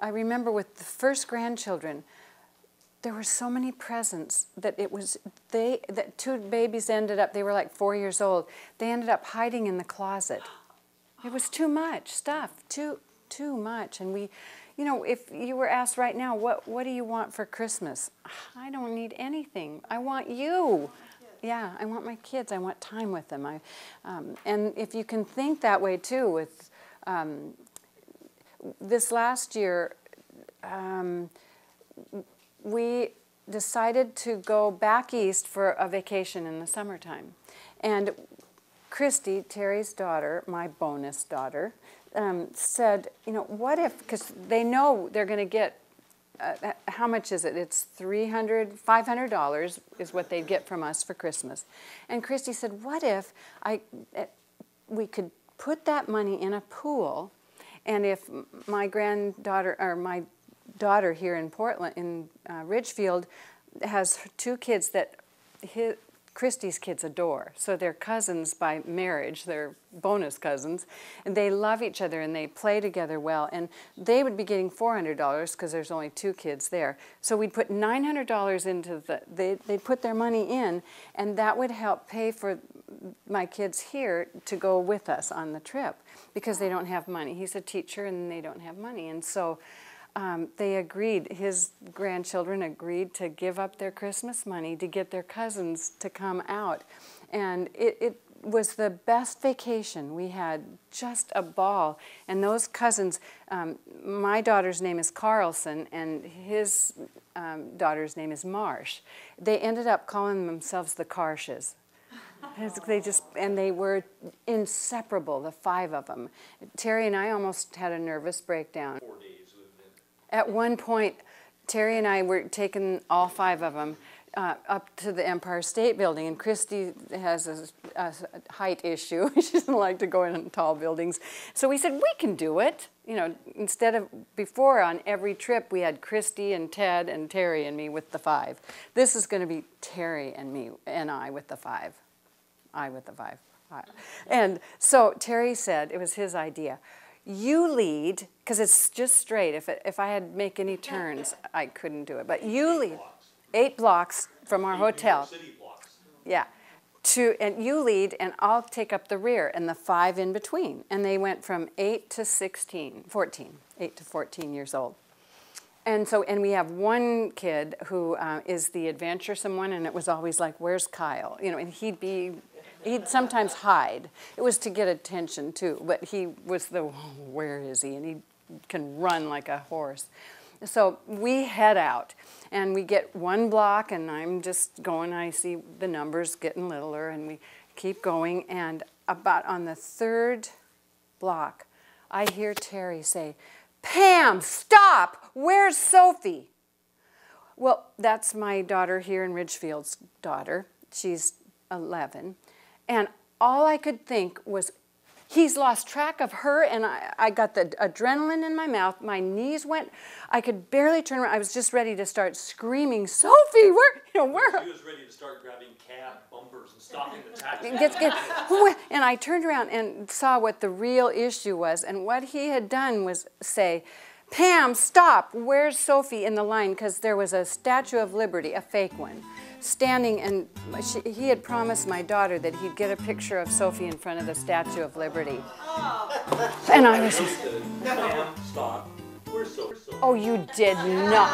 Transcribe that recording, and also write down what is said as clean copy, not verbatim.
I remember with the first grandchildren, there were so many presents that that two babies ended up, they were like 4 years old, they ended up hiding in the closet. It was too much stuff, too much. And we, you know, if you were asked right now, what do you want for Christmas? I don't need anything. I want you. Yeah, I want my kids. I want time with them. And if you can think that way too, with this last year, we decided to go back east for a vacation in the summertime. And Christy, Terry's daughter, my bonus daughter, said, you know, what if, because they know they're going to get, how much is it? It's $500 is what they'd get from us for Christmas. And Christy said, what if we could put that money in a pool, and if my granddaughter, or my daughter here in Portland, in Ridgefield, has two kids that Christy's kids adore. So they're cousins by marriage, they're bonus cousins, and they love each other and they play together well. And they would be getting $400 because there's only two kids there. So we'd put $900 into they'd put their money in, and that would help pay for my kids here to go with us on the trip because they don't have money. He's a teacher and they don't have money. And so they agreed, his grandchildren agreed to give up their Christmas money to get their cousins to come out. And it was the best vacation. We had just a ball. And those cousins, my daughter's name is Carlson and his daughter's name is Marsh. They ended up calling themselves the Karshes. And they were inseparable, the five of them. Terry and I almost had a nervous breakdown. 4 days. At one point, Terry and I were taking all five of them up to the Empire State Building, and Christy has a height issue. She doesn't like to go in tall buildings. So we said, we can do it. You know, instead of before on every trip, we had Christy and Ted and Terry and me with the five. This is going to be Terry and me and I with the five. I with the five. And so Terry said, it was his idea, you lead, because it's just straight. If I had to make any turns, I couldn't do it. But you lead 8 blocks from our hotel. City blocks. Yeah. And you lead, and I'll take up the rear, and the 5 in between. And they went from 8 to 14 years old. And so, and we have one kid who is the adventuresome one, and it was always like, where's Kyle? You know, and he'd sometimes hide. It was to get attention too, but he was where is he? And he can run like a horse. So we head out and we get 1 block, and I'm just going, I see the numbers getting littler, and we keep going, and about on the 3rd block, I hear Terry say, Pam, stop! Where's Sophie? Well, that's my daughter here in Ridgefield's daughter. She's 11. And all I could think was, he's lost track of her, and I got the adrenaline in my mouth. My knees went, I could barely turn around. I was just ready to start screaming, Sophie, where? She was ready to start grabbing cab bumpers and stopping the taxi. And I turned around and saw what the real issue was, and what he had done was say, Pam, stop, where's Sophie in the line? Because there was a Statue of Liberty, a fake one, standing, and he had promised my daughter that he'd get a picture of Sophie in front of the Statue of Liberty. And I was just, Pam, stop, where's Sophie? oh, you did not.